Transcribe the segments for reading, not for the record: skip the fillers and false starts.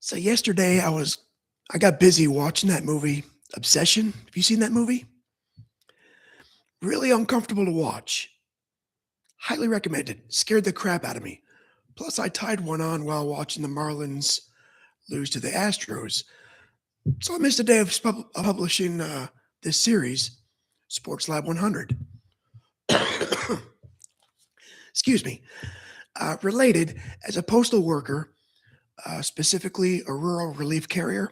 So yesterday I got busy watching that movie, Obsession. Have you seen that movie? Really uncomfortable to watch. Highly recommended. Scared the crap out of me. Plus, I tied one on while watching the Marlins lose to the Astros. So I missed a day of publishing this series, Sports Lab 100. Excuse me. Related, as a postal worker, specifically a rural relief carrier,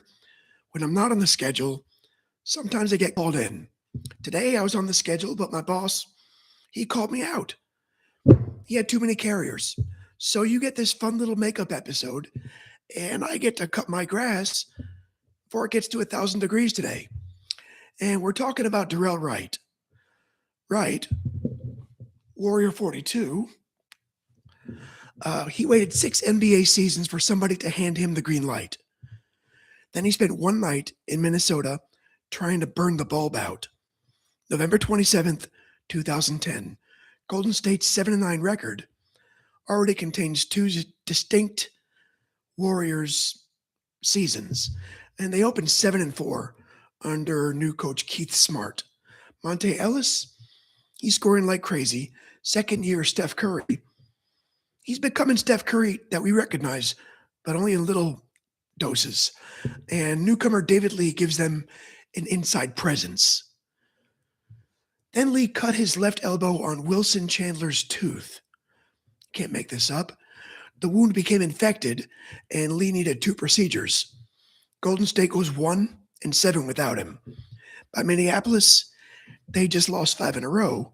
when I'm not on the schedule, sometimes I get called in. Today I was on the schedule, but my boss, he called me out. He had too many carriers. So you get this fun little makeup episode, and I get to cut my grass before it gets to 1,000 degrees today. And we're talking about Dorell Wright. Wright, Warrior 42, he waited 6 NBA seasons for somebody to hand him the green light. Then he spent one night in Minnesota trying to burn the bulb out. November 27th, 2010. Golden State's 7-9 record already contains two distinct Warriors seasons, and they opened 7-4 under new coach Keith Smart. Monte Ellis, he's scoring like crazy. Second year Steph Curry. He's becoming Steph Curry that we recognize, but only in little doses. And newcomer David Lee gives them an inside presence. Then Lee cut his left elbow on Wilson Chandler's tooth. Can't make this up. The wound became infected, and Lee needed 2 procedures. Golden State goes 1-7 without him. By Minneapolis, they just lost 5 in a row,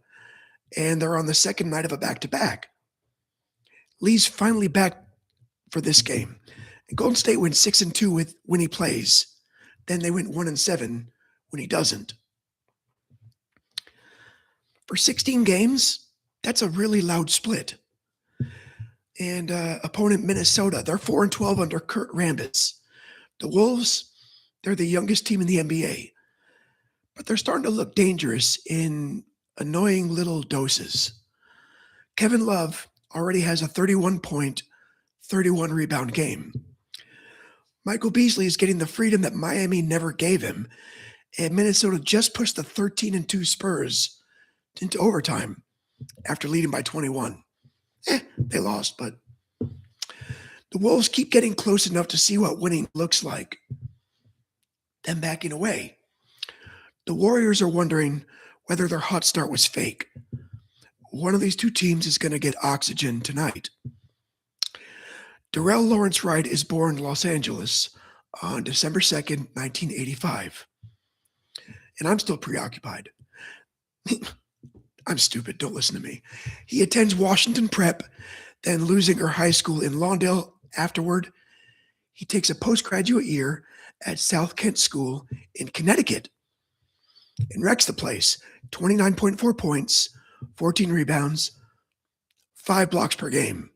and they're on the second night of a back-to-back. Lee's finally back for this game. And Golden State wins 6-2 when he plays. Then they went 1-7 when he doesn't. For 16 games, that's a really loud split. And opponent Minnesota, they're 4-12 under Kurt Rambis. The Wolves, they're the youngest team in the NBA. But they're starting to look dangerous in annoying little doses. Kevin Love already has a 31-point, 31-rebound game. Michael Beasley is getting the freedom that Miami never gave him, and Minnesota just pushed the 13-2 Spurs into overtime after leading by 21. They lost, but the Wolves keep getting close enough to see what winning looks like, then backing away. The Warriors are wondering whether their hot start was fake. One of these two teams is going to get oxygen tonight. Dorell Lawrence Wright is born in Los Angeles on December 2nd, 1985. And I'm still preoccupied. I'm stupid. Don't listen to me. He attends Washington Prep, then Lusinger High School in Lawndale. Afterward, he takes a postgraduate year at South Kent School in Connecticut and wrecks the place. 29.4 points, 14 rebounds, 5 blocks per game.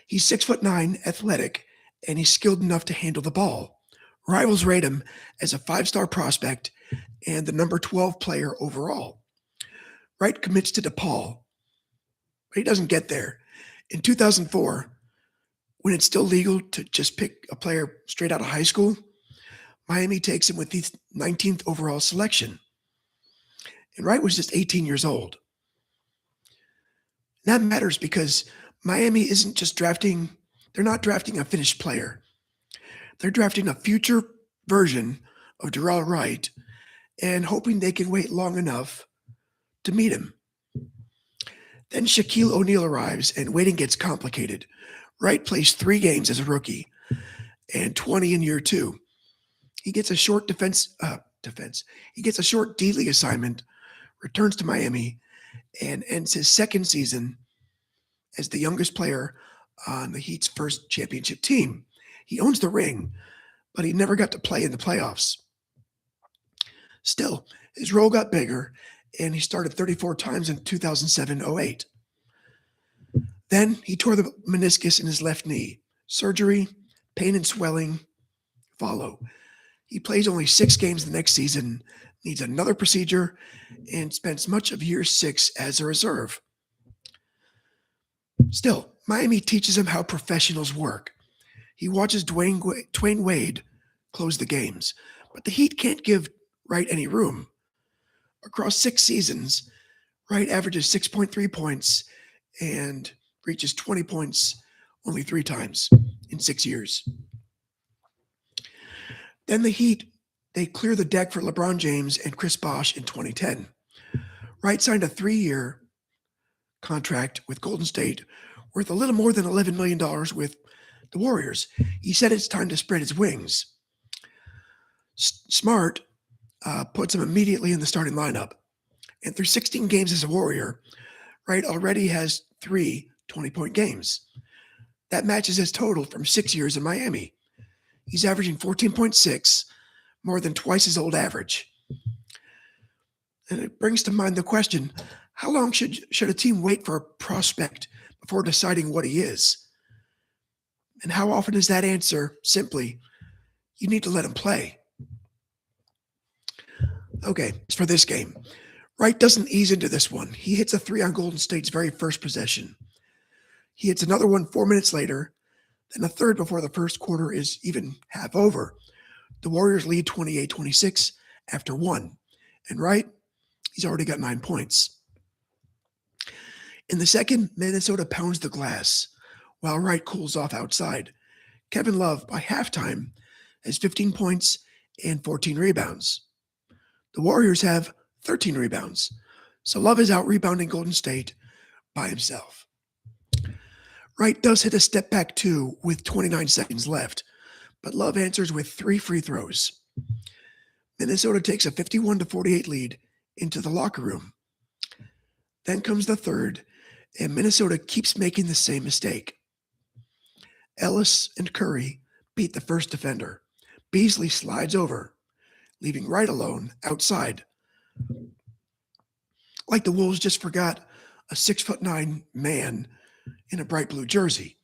He's 6'9", athletic, and he's skilled enough to handle the ball. Rivals rate him as a 5-star prospect and the number 12 player overall. Wright commits to DePaul, but he doesn't get there. In 2004, when it's still legal to just pick a player straight out of high school, Miami takes him with the 19th overall selection. And Wright was just 18 years old. That matters because Miami isn't just drafting, they're not drafting a finished player. They're drafting a future version of Dorell Wright and hoping they can wait long enough to meet him. Then Shaquille O'Neal arrives and waiting gets complicated. Wright plays 3 games as a rookie and 20 in year 2. He gets a short He gets a short D-League assignment, returns to Miami, and ends his second season as the youngest player on the Heat's first championship team. He owns the ring, but he never got to play in the playoffs. Still, his role got bigger, and he started 34 times in 2007-08. Then he tore the meniscus in his left knee. Surgery, pain and swelling follow. He plays only 6 games the next season, needs another procedure, and spends much of year 6 as a reserve. Still, Miami teaches him how professionals work. He watches Dwayne Wade close the games, but the Heat can't give Wright any room. Across 6 seasons, Wright averages 6.3 points and reaches 20 points only 3 times in 6 years. Then the Heat, they clear the deck for LeBron James and Chris Bosh in 2010. Wright signed a 3-year contract with Golden State worth a little more than $11 million with the Warriors. He said it's time to spread his wings. Smart puts him immediately in the starting lineup. And through 16 games as a Warrior, Wright already has 3 20-point games. That matches his total from 6 years in Miami. He's averaging 14.6, more than twice his old average. And it brings to mind the question, how long should a team wait for a prospect before deciding what he is? And how often is that answer simply, you need to let him play? Okay, for this game, Wright doesn't ease into this one. He hits a 3 on Golden State's very first possession. He hits another one 4 minutes later, then a third before the first quarter is even half over. The Warriors lead 28-26 after 1. And Wright, he's already got 9 points. In the second, Minnesota pounds the glass, while Wright cools off outside. Kevin Love, by halftime, has 15 points and 14 rebounds. The Warriors have 13 rebounds, so Love is out rebounding Golden State by himself. Wright does hit a step back 2 with 29 seconds left, but Love answers with 3 free throws. Minnesota takes a 51-48 lead into the locker room. Then comes the third, and Minnesota keeps making the same mistake. Ellis and Curry beat the first defender. Beasley slides over, leaving Wright alone outside. Like the Wolves just forgot a 6'9" man in a bright blue jersey.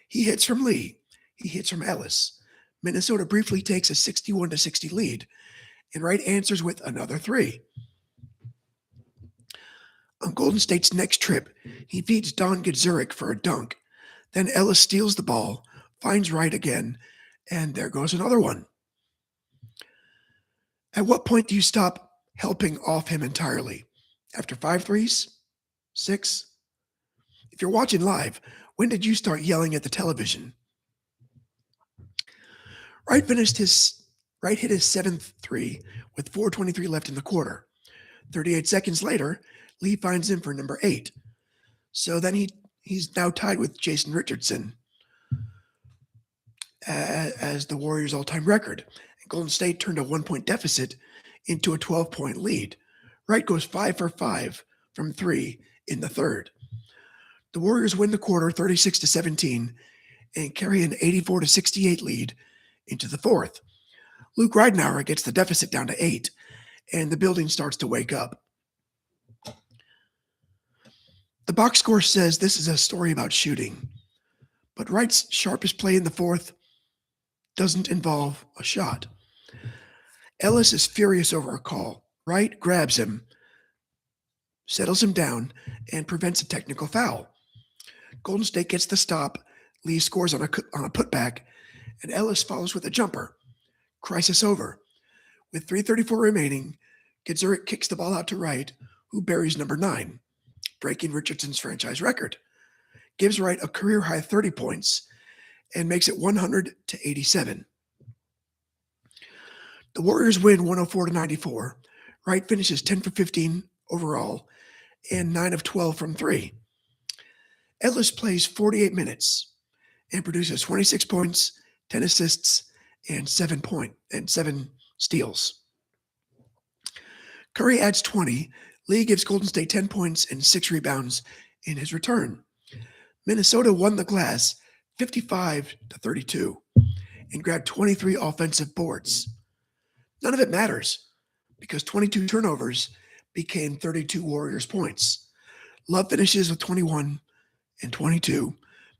He hits from Lee. He hits from Ellis. Minnesota briefly takes a 61-60 lead, and Wright answers with another 3. On Golden State's next trip, he feeds Don Gadzuric for a dunk. Then Ellis steals the ball, finds Wright again, and there goes another one. At what point do you stop helping off him entirely? After 5 threes? 6? If you're watching live, when did you start yelling at the television? Wright hit his 7th 3 with 4:23 left in the quarter. 38 seconds later, Lee finds him for number 8. So then he's now tied with Jason Richardson as the Warriors' all-time record. And Golden State turned a 1-point deficit into a 12-point lead. Wright goes 5 for 5 from 3 in the third. The Warriors win the quarter 36-17 and carry an 84-68 lead into the fourth. Luke Ridenour gets the deficit down to 8, and the building starts to wake up. The box score says this is a story about shooting, but Wright's sharpest play in the fourth doesn't involve a shot. Ellis is furious over a call. Wright grabs him, settles him down, and prevents a technical foul. Golden State gets the stop. Lee scores on a putback, and Ellis follows with a jumper. Crisis over. With 3:34 remaining, Gadzuric kicks the ball out to Wright, who buries number 9, breaking Richardson's franchise record. Gives Wright a career-high 30 points and makes it 100-87. The Warriors win 104-94. Wright finishes 10 for 15 overall and 9 of 12 from 3. Ellis plays 48 minutes and produces 26 points, 10 assists, and 7 steals. Curry adds 20. Lee gives Golden State 10 points and 6 rebounds in his return. Minnesota won the glass 55-32 and grabbed 23 offensive boards. None of it matters because 22 turnovers became 32 Warriors points. Love finishes with 21 and 22.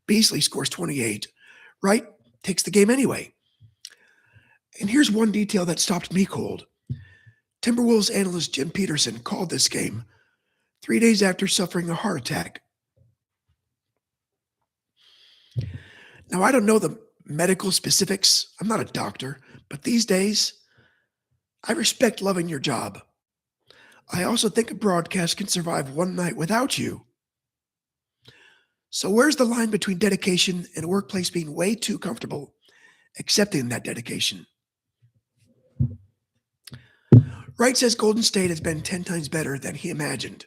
Beasley scores 28. Wright takes the game anyway. And here's one detail that stopped me cold. Timberwolves analyst Jim Peterson called this game 3 days after suffering a heart attack. Now, I don't know the medical specifics. I'm not a doctor, but these days, I respect loving your job. I also think a broadcast can survive one night without you. So, where's the line between dedication and a workplace being way too comfortable accepting that dedication? Wright says Golden State has been 10 times better than he imagined.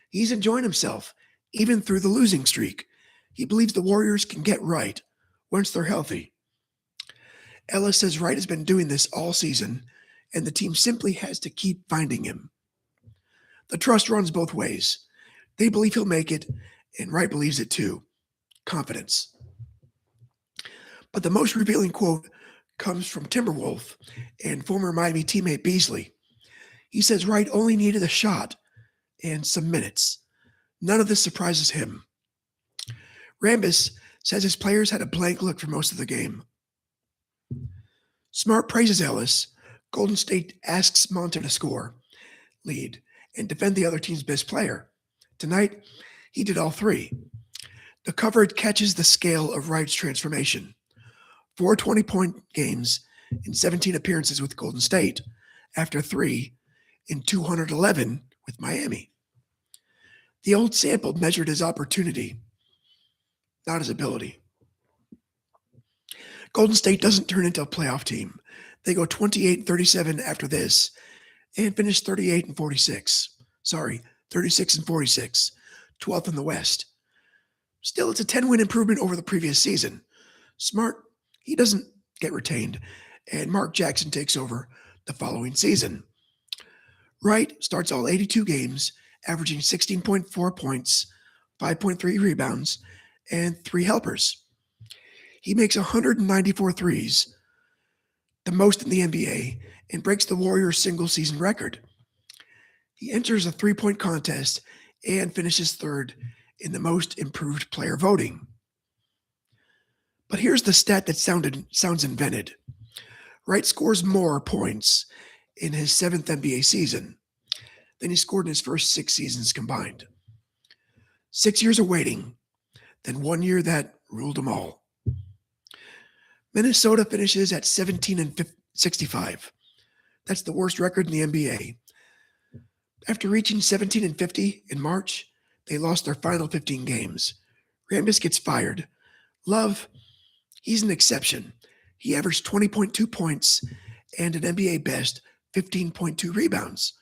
He's enjoying himself, even through the losing streak. He believes the Warriors can get right once they're healthy. Ellis says Wright has been doing this all season, and the team simply has to keep finding him. The trust runs both ways. They believe he'll make it, and Wright believes it too. Confidence. But the most revealing quote comes from Timberwolf and former Miami teammate Beasley. He says Wright only needed a shot and some minutes. None of this surprises him. Rambis says his players had a blank look for most of the game. Smart praises Ellis. Golden State asks Monta to score, lead, and defend the other team's best player. Tonight, he did all three. The coverage catches the scale of Wright's transformation. 4 20-point games in 17 appearances with Golden State, after 3 in 211 with Miami. The old sample measured his opportunity, not his ability. Golden State doesn't turn into a playoff team. They go 28-37 after this and finish 36 and 46, 12th in the West. Still, it's a 10-win improvement over the previous season. Smart, he doesn't get retained, and Mark Jackson takes over the following season. Wright starts all 82 games, averaging 16.4 points, 5.3 rebounds, and 3 helpers. He makes 194 threes, the most in the NBA, and breaks the Warriors' single-season record. He enters a three-point contest and finishes third in the most improved player voting. But here's the stat that sounds invented. Wright scores more points in his 7th NBA season than he scored in his first 6 seasons combined. 6 years of waiting, then 1 year that ruled them all. Minnesota finishes at 17-65. That's the worst record in the NBA. After reaching 17-50 in March, they lost their final 15 games. Rambis gets fired. Love, he's an exception. He averaged 20.2 points and an NBA best 15.2 rebounds.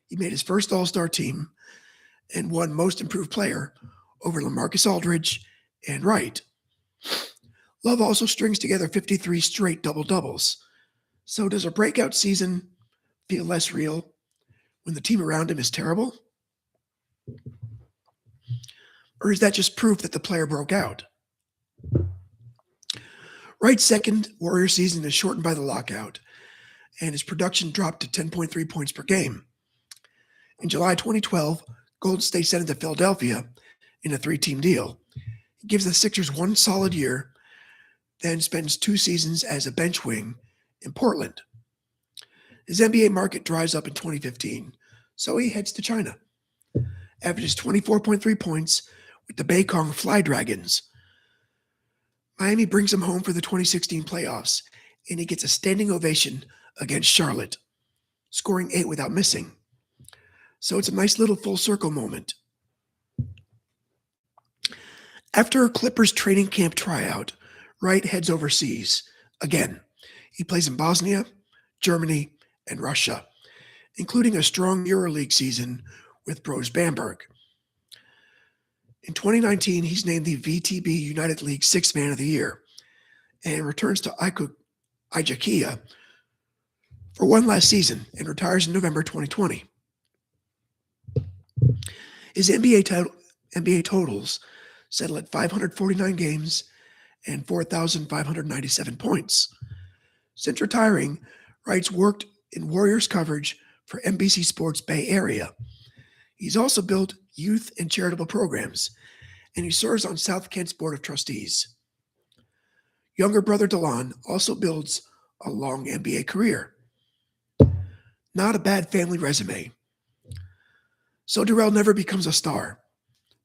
He made his first All-Star team and won Most Improved Player over LaMarcus Aldridge and Wright. Love also strings together 53 straight double-doubles. So does a breakout season feel less real when the team around him is terrible? Or is that just proof that the player broke out? Wright's second Warrior season is shortened by the lockout, and his production dropped to 10.3 points per game. In July 2012, Golden State sent him to Philadelphia in a 3-team deal. He gives the Sixers 1 solid year, then spends 2 seasons as a bench wing in Portland. His NBA market dries up in 2015, so he heads to China. Averages 24.3 points with the Beikong Fly Dragons. Miami brings him home for the 2016 playoffs, and he gets a standing ovation against Charlotte, scoring 8 without missing. So it's a nice little full circle moment. After a Clippers training camp tryout, Wright heads overseas. Again, he plays in Bosnia, Germany, and Russia, including a strong EuroLeague season with Bros Bamberg. In 2019, he's named the VTB United League Sixth Man of the Year and returns to Ajaccia for one last season and retires in November 2020. His NBA totals settle at 549 games and 4,597 points. Since retiring, Wright's worked in Warriors coverage for NBC Sports Bay Area. He's also built youth and charitable programs, and he serves on South Kent's Board of Trustees. Younger brother DeLon also builds a long NBA career. Not a bad family resume. So Dorell never becomes a star,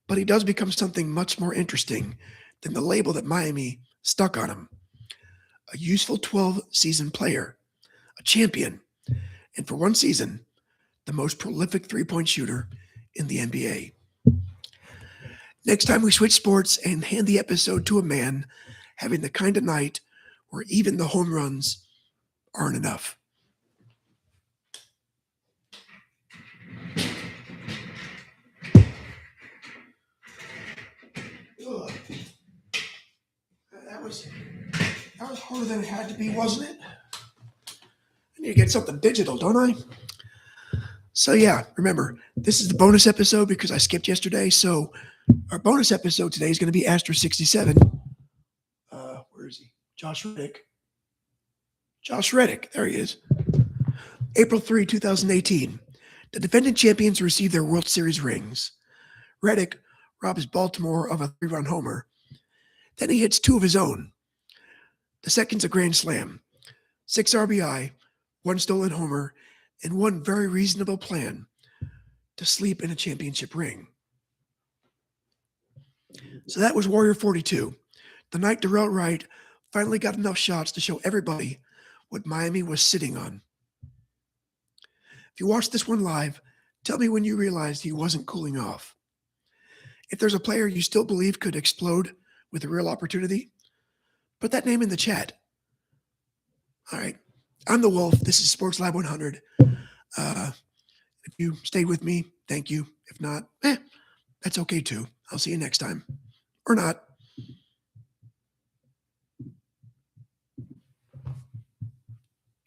but he does become something much more interesting than the label that Miami stuck on him. a useful 12-season player, a champion, and for one season, the most prolific three-point shooter in the NBA. Next time we switch sports and hand the episode to a man having the kind of night where even the home runs aren't enough. Ugh. That was harder than it had to be, wasn't it? I need to get something digital, don't I? So yeah, remember, this is the bonus episode because I skipped yesterday. So our bonus episode today is going to be Astro 67. Where is he? Josh Reddick. There he is. April 3, 2018. The defending champions receive their World Series rings. Reddick robs Baltimore of a 3-run homer. Then he hits 2 of his own. The second's a grand slam. 6 RBI, 1 stolen homer, and 1 very reasonable plan to sleep in a championship ring. So that was Warrior 42, the night Dorell Wright finally got enough shots to show everybody what Miami was sitting on. If you watched this one live, tell me when you realized he wasn't cooling off. If there's a player you still believe could explode with a real opportunity, put that name in the chat. All right. I'm the Wolf. This is Sports Lab 100. If you stayed with me, thank you. If not, that's okay too. I'll see you next time. Or not.